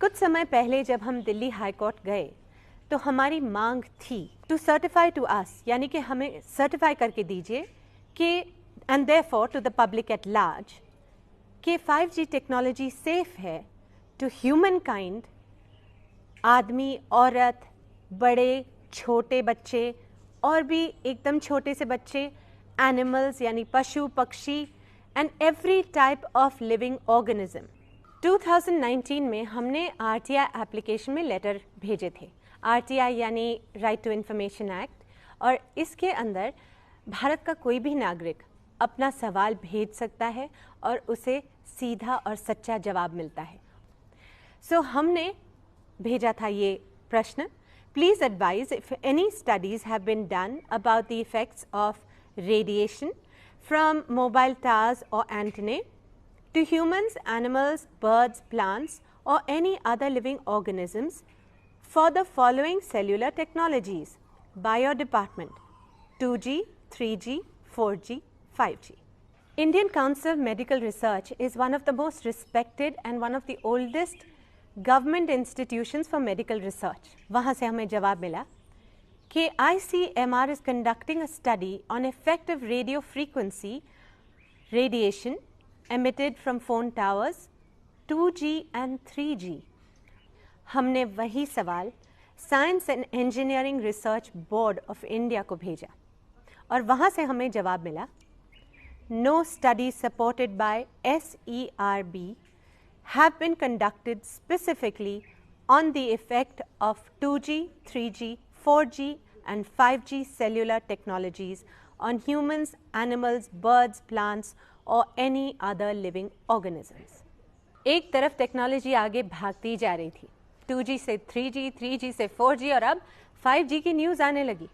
कुछ समय पहले जब हम दिल्ली हाई कोर्ट गए तो हमारी मांग थी टू सर्टिफाई टू अस, यानी कि हमें सर्टिफाई करके दीजिए कि and therefore to the public at large कि 5G टेक्नोलॉजी सेफ है टू ह्यूमन काइंड, आदमी, औरत, बड़े, छोटे बच्चे और भी एकदम छोटे से बच्चे, एनिमल्स यानी पशु पक्षी and every type of living organism. 2019 में हमने RTI एप्लीकेशन में लेटर भेजे थे। RTI यानी राइट टू इंफॉर्मेशन एक्ट, और इसके अंदर भारत का कोई भी नागरिक अपना सवाल भेज सकता है और उसे सीधा और सच्चा जवाब मिलता है। सो हमने भेजा था ये प्रश्न, please advise if any studies have been done about the effects of radiation from mobile towers और antenna to humans, animals, birds, plants or any other living organisms for the following cellular technologies by your department: 2G, 3G, 4G, 5G. Indian Council of Medical Research is one of the most respected and one of the oldest government institutions for medical research. वहाँ से हमें जवाब मिला कि ICMR is conducting a study on effective radio frequency radiation emitted from phone towers 2G and 3G. हमने वही सवाल science and engineering research board of India को भेजा और वहाँ से हमें जवाब मिला, no study supported by SERB have been conducted specifically on the effect of 2G, 3G, 4G and 5G cellular technologies on humans, animals, birds, plants or any other living organisms. एक तरफ टेक्नोलॉजी आगे भागती जा रही थी, 2G से 3G, 3G से 4G और अब 5G की न्यूज़ आने लगी।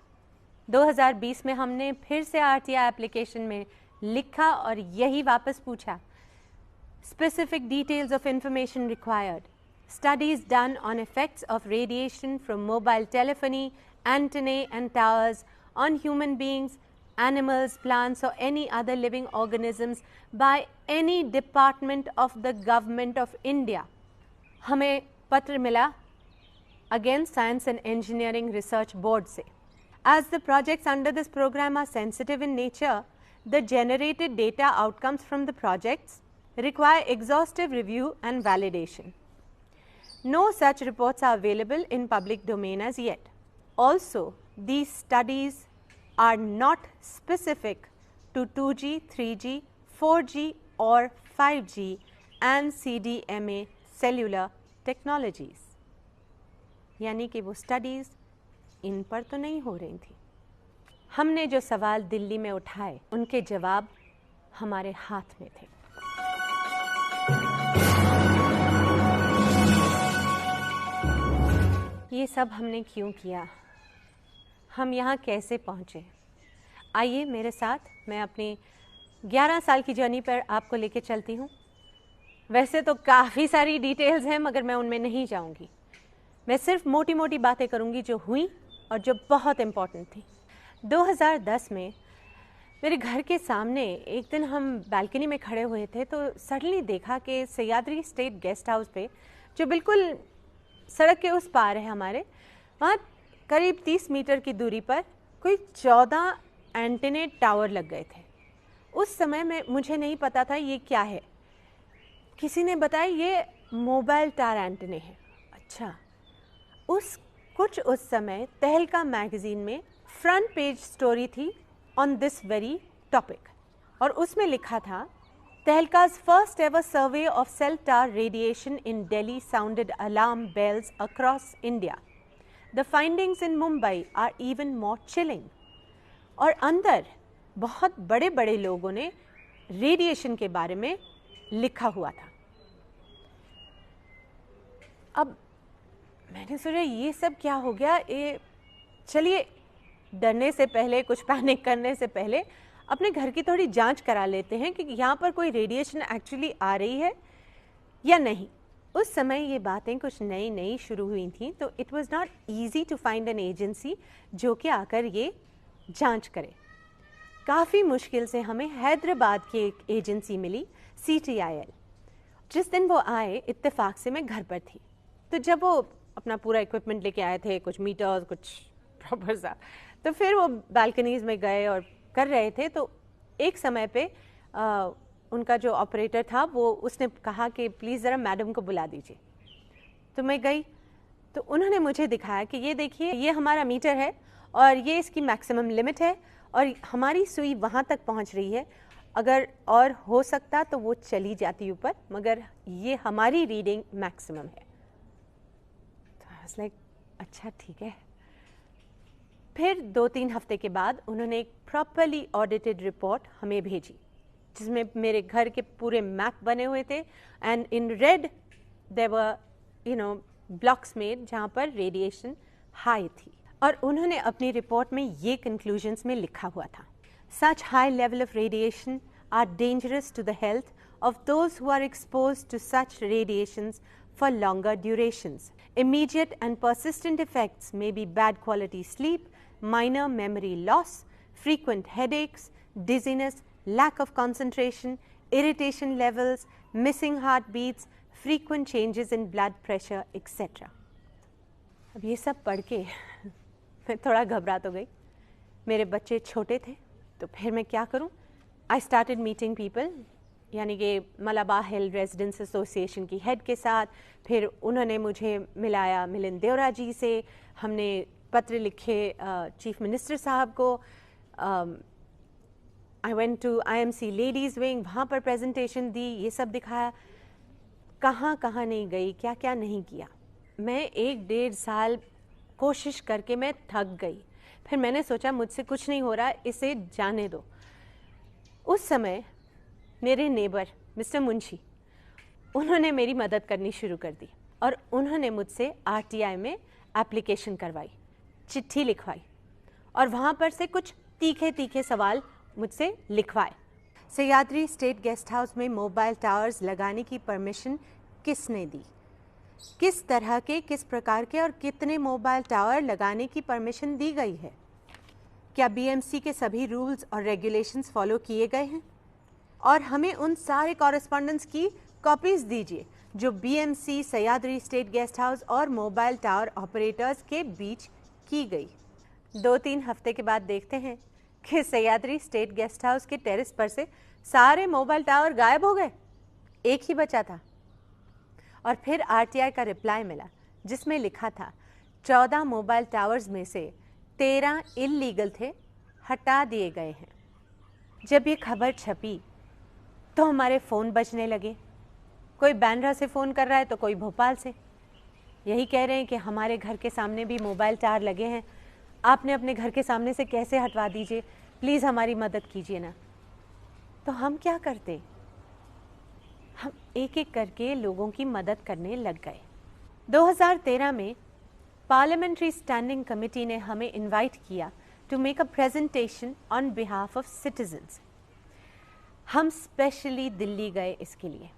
2020 में हमने फिर से RTI एप्लीकेशन में लिखा और यही वापस पूछा, specific details of information required, studies done on effects of radiation from mobile telephony, antennae and towers on human beings, animals, plants or any other living organisms by any department of the government of India. हमें पत्र मिला again Science and Engineering Research Board से. As the projects under this program are sensitive in nature, the generated data outcomes from the projects require exhaustive review and validation. No such reports are available in public domain as yet. Also, these studies are not specific to 2G, 3G, 4G or 5G and CDMA cellular technologies. यानी कि वो studies इन पर तो नहीं हो रही थी। हमने जो सवाल दिल्ली में उठाए उनके जवाब हमारे हाथ में थे। ये सब हमने क्यों किया, हम यहाँ कैसे पहुँचे? आइए मेरे साथ, मैं अपनी 11 साल की जर्नी पर आपको लेके चलती हूँ। वैसे तो काफ़ी सारी डिटेल्स हैं मगर मैं उनमें नहीं जाऊँगी। मैं सिर्फ मोटी मोटी बातें करूँगी जो हुई और जो बहुत इम्पोर्टेंट थी। 2010 में मेरे घर के सामने एक दिन हम बालकनी में खड़े हुए थे तो सडनली देखा कि सह्याद्री स्टेट गेस्ट हाउस पे, जो बिल्कुल सड़क के उस पार है हमारे, वहाँ करीब 30 मीटर की दूरी पर कोई 14 एंटेना टावर लग गए थे। उस समय में मुझे नहीं पता था ये क्या है, किसी ने बताया ये मोबाइल टावर एंटेना है। अच्छा, उस समय तहलका मैगज़ीन में फ्रंट पेज स्टोरी थी ऑन दिस वेरी टॉपिक और उसमें लिखा था, Tehlka's first ever survey of cell tower radiation in Delhi sounded alarm bells across India. The findings in Mumbai are even more chilling. और अंदर बहुत बड़े बड़े लोगों ने रेडिएशन के बारे में लिखा हुआ था। अब मैंने सोचा ये सब क्या हो गया, ये चलिए डरने से पहले, कुछ पैनिक करने से पहले अपने घर की थोड़ी जांच करा लेते हैं कि यहाँ पर कोई रेडिएशन एक्चुअली आ रही है या नहीं। उस समय ये बातें कुछ नई नई शुरू हुई थी तो it was not easy to find an agency जो कि आकर ये जांच करे। काफ़ी मुश्किल से हमें हैदराबाद की एक एजेंसी मिली, CTIL। जिस दिन वो आए इत्तेफाक से मैं घर पर थी। तो जब वो अपना पूरा इक्विपमेंट लेके आए थे, कुछ मीटर्स, कुछ प्रॉपर सा, तो फिर वो बालकनीज में गए और कर रहे थे। तो एक समय पे उनका जो ऑपरेटर था वो उसने कहा कि प्लीज़ ज़रा मैडम को बुला दीजिए। तो मैं गई, तो उन्होंने मुझे दिखाया कि ये देखिए, ये हमारा मीटर है और ये इसकी मैक्सिमम लिमिट है और हमारी सुई वहाँ तक पहुँच रही है, अगर और हो सकता तो वो चली जाती ऊपर, मगर ये हमारी रीडिंग मैक्सिमम है। तो आई वाज लाइक अच्छा ठीक है। फिर 2-3 हफ्ते के बाद उन्होंने एक प्रॉपरली ऑडिटेड रिपोर्ट हमें भेजी, जिसमें मेरे घर के पूरे मैप बने हुए थे and in red there were blocks made जहाँ पर रेडिएशन हाई थी। और उन्होंने अपनी रिपोर्ट में ये कंक्लूजन्स में लिखा हुआ था, such high level of radiation are dangerous to the health of those who are exposed to such radiations for longer durations. Immediate and persistent effects may be bad quality sleep, minor memory loss, frequent headaches, dizziness, lack of concentration, irritation levels, missing heartbeats, frequent changes in blood pressure, etc. अब ये सब पढ़ के मैं थोड़ा घबरा तो गई। मेरे बच्चे छोटे थे, तो फिर मैं क्या करूं? I started meeting people, यानी कि मलाबा हिल रेजिडेंट्स एसोसिएशन की हेड के साथ। फिर उन्होंने मुझे मिलाया मिलिंद देवरा जी से, हमने पत्र लिखे चीफ मिनिस्टर साहब को। I went to IMC ladies wing, वहाँ पर प्रेजेंटेशन दी, ये सब दिखाया। कहाँ कहाँ नहीं गई, क्या क्या नहीं किया। मैं 1-1.5 साल कोशिश करके मैं थक गई। फिर मैंने सोचा मुझसे कुछ नहीं हो रहा, इसे जाने दो। उस समय मेरे नेबर मिस्टर मुंशी, उन्होंने मेरी मदद करनी शुरू कर दी और उन्होंने मुझसे RTI में एप्लीकेशन करवाई, चिट्ठी लिखवाई और वहाँ पर से कुछ तीखे तीखे सवाल मुझसे लिखवाए। सह्याद्री स्टेट गेस्ट हाउस में मोबाइल टावर्स लगाने की परमिशन किसने दी? किस तरह के, किस प्रकार के और कितने मोबाइल टावर लगाने की परमिशन दी गई है? क्या BMC के सभी रूल्स और रेगुलेशंस फॉलो किए गए हैं? और हमें उन सारे कॉरेस्पॉन्डेंस की कॉपीज़ दीजिए जो BMC, Sahyadri state guest house और मोबाइल टावर ऑपरेटर्स के बीच की गई। 2-3 हफ्ते के बाद देखते हैं कि सह्याद्री स्टेट गेस्ट हाउस के टेरेस पर से सारे मोबाइल टावर गायब हो गए, एक ही बचा था। और फिर RTI का रिप्लाई मिला जिसमें लिखा था 14 मोबाइल टावर्स में से 13 इल्लीगल थे, हटा दिए गए हैं। जब ये खबर छपी तो हमारे फ़ोन बजने लगे, कोई बांद्रा से फ़ोन कर रहा है तो कोई भोपाल से, यही कह रहे हैं कि हमारे घर के सामने भी मोबाइल टावर लगे हैं, आपने अपने घर के सामने से कैसे हटवा दीजिए, प्लीज़ हमारी मदद कीजिए ना। तो हम क्या करते? हम एक एक करके लोगों की मदद करने लग गए। 2013 में पार्लियामेंट्री स्टैंडिंग कमेटी ने हमें इनवाइट किया to make a presentation on behalf of citizens. हम स्पेशली दिल्ली गए इसके लिए।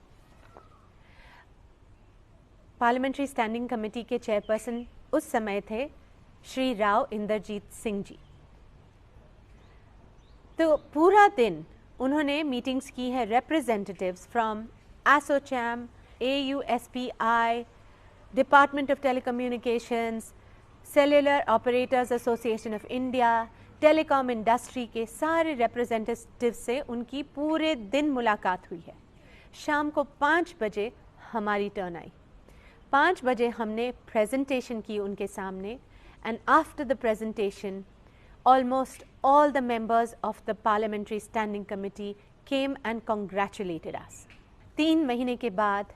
पार्लियामेंट्री स्टैंडिंग कमेटी के चेयरपर्सन उस समय थे श्री राव इंद्रजीत सिंह जी। तो पूरा दिन उन्होंने मीटिंग्स की है representatives from ASSOCHAM, AUSPI, department of telecommunications, cellular operators association of India, telecom industry के सारे रिप्रेजेंटेटिव से उनकी पूरे दिन मुलाकात हुई है। शाम को 5 बजे हमारी टर्न आई। 5 बजे हमने प्रेजेंटेशन की उनके सामने and after the presentation almost all the members of the parliamentary standing committee came and congratulated us. 3 महीने के बाद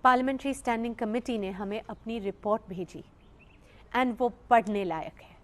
पार्लियामेंट्री स्टैंडिंग कमेटी ने हमें अपनी रिपोर्ट भेजी एंड वो पढ़ने लायक है।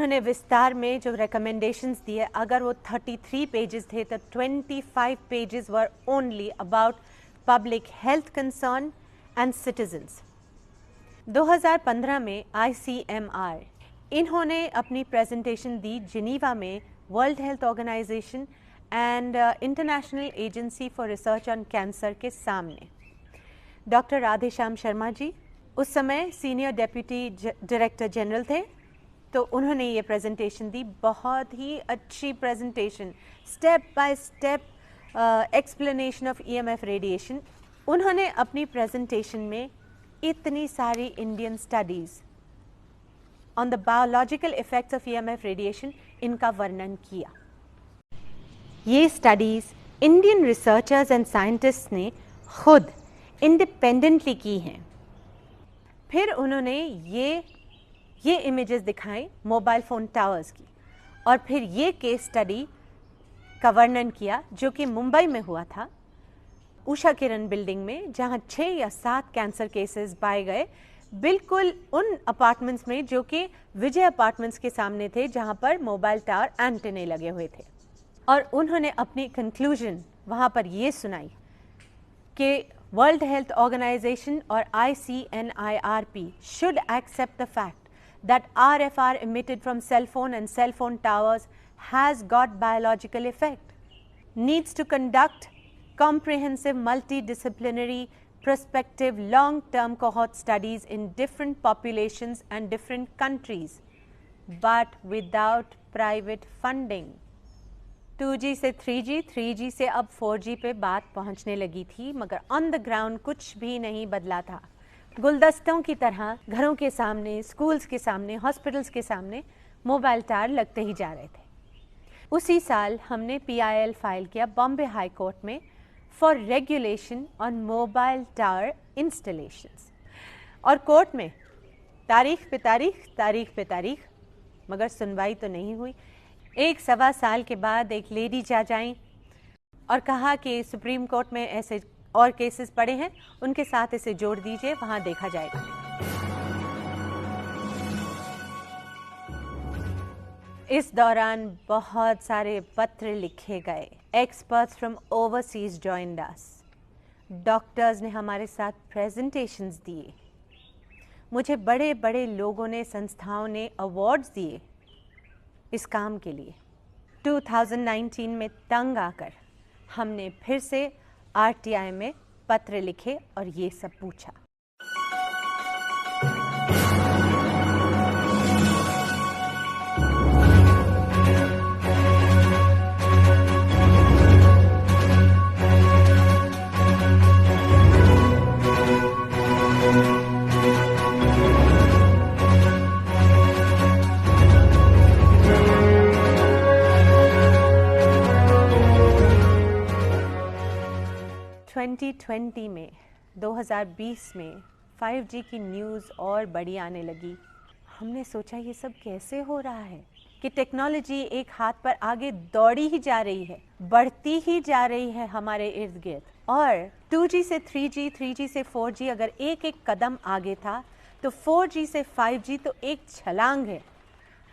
उन्होंने विस्तार में जो रिकमेंडेशंस दिए, अगर वो 33 पेजेस थे तो 25 pages were only about public health concern and citizens. 2015 में ICMR इन्होंने अपनी प्रेजेंटेशन दी जिनीवा में World Health Organization and International Agency for Research on Cancer के सामने। डॉक्टर राधेश्याम शर्मा जी उस समय सीनियर डेप्यूटी डायरेक्टर जनरल थे, तो उन्होंने ये प्रेजेंटेशन दी। बहुत ही अच्छी presentation, step by step explanation of EMF radiation. उन्होंने अपनी प्रेजेंटेशन में इतनी सारी Indian studies on the biological effects of EMF radiation इनका वर्णन किया। ये studies Indian researchers and scientists ने खुद इंडिपेंडेंटली की हैं। फिर उन्होंने ये इमेजेस दिखाई मोबाइल फ़ोन टावर्स की, और फिर ये केस स्टडी का वर्णन किया जो कि मुंबई में हुआ था, उषा किरण बिल्डिंग में, जहां 6 या 7 कैंसर केसेस पाए गए, बिल्कुल उन अपार्टमेंट्स में जो कि विजय अपार्टमेंट्स के सामने थे, जहां पर मोबाइल टावर एंटेने लगे हुए थे। और उन्होंने अपनी कंक्लूजन वहां पर ये सुनाई कि वर्ल्ड हेल्थ ऑर्गेनाइजेशन और ICNIRP should accept the fact that RFR emitted from cell phone and cell phone towers has got biological effect, needs to conduct comprehensive multidisciplinary prospective long-term cohort studies in different populations and different countries, but without private funding. 2G से 3G, 3G से अब 4G पे बात पहुंचने लगी थी, मगर on the ground कुछ भी नहीं बदला था। गुलदस्तों की तरह घरों के सामने, स्कूल्स के सामने, हॉस्पिटल्स के सामने मोबाइल टावर लगते ही जा रहे थे। उसी साल हमने PIL फाइल किया बॉम्बे हाई कोर्ट में for regulation on mobile tower installations, और कोर्ट में तारीख पे तारीख, मगर सुनवाई तो नहीं हुई। 1-1.25 साल के बाद एक लेडी जज आई और कहा कि सुप्रीम कोर्ट में ऐसे और केसेस पड़े हैं, उनके साथ इसे जोड़ दीजिए, वहां देखा जाएगा। इस दौरान बहुत सारे पत्र लिखे गए। Experts from overseas joined us. Doctors ने हमारे साथ प्रेजेंटेशंस दिए। मुझे बड़े बड़े लोगों ने, संस्थाओं ने अवार्ड्स दिए इस काम के लिए। 2019 में तंग आकर हमने फिर से RTI में पत्र लिखे और ये सब पूछा। में 2020 में 5G की न्यूज़ और बड़ी आने लगी। हमने सोचा ये सब कैसे हो रहा है कि टेक्नोलॉजी एक हाथ पर आगे दौड़ी ही जा रही है, बढ़ती ही जा रही है हमारे इर्द गिर्द। और 2G से 3G, 3G से 4G अगर एक एक कदम आगे था, तो 4G से 5G तो एक छलांग है।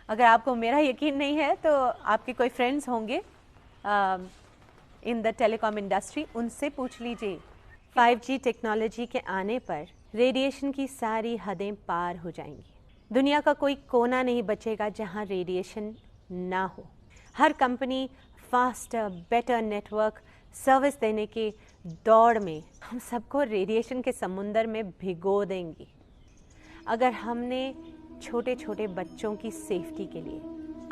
अगर आपको मेरा यकीन नहीं है तो आपके कोई फ्रेंड्स होंगे इन द टेलीकॉम इंडस्ट्री, उनसे पूछ लीजिए। 5G टेक्नोलॉजी के आने पर रेडिएशन की सारी हदें पार हो जाएंगी। दुनिया का कोई कोना नहीं बचेगा जहां रेडिएशन ना हो। हर company faster, better network service देने की दौड़ में हम सबको रेडिएशन के समुंदर में भिगो देंगी। अगर हमने छोटे छोटे बच्चों की सेफ्टी के लिए,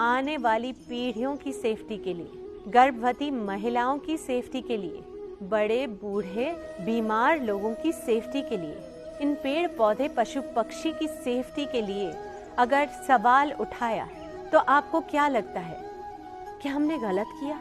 आने वाली पीढ़ियों की सेफ्टी के लिए, गर्भवती महिलाओं की सेफ्टी के लिए, बड़े बूढ़े बीमार लोगों की सेफ्टी के लिए, इन पेड़ पौधे पशु पक्षी की सेफ्टी के लिए अगर सवाल उठाया, तो आपको क्या लगता है कि हमने गलत किया?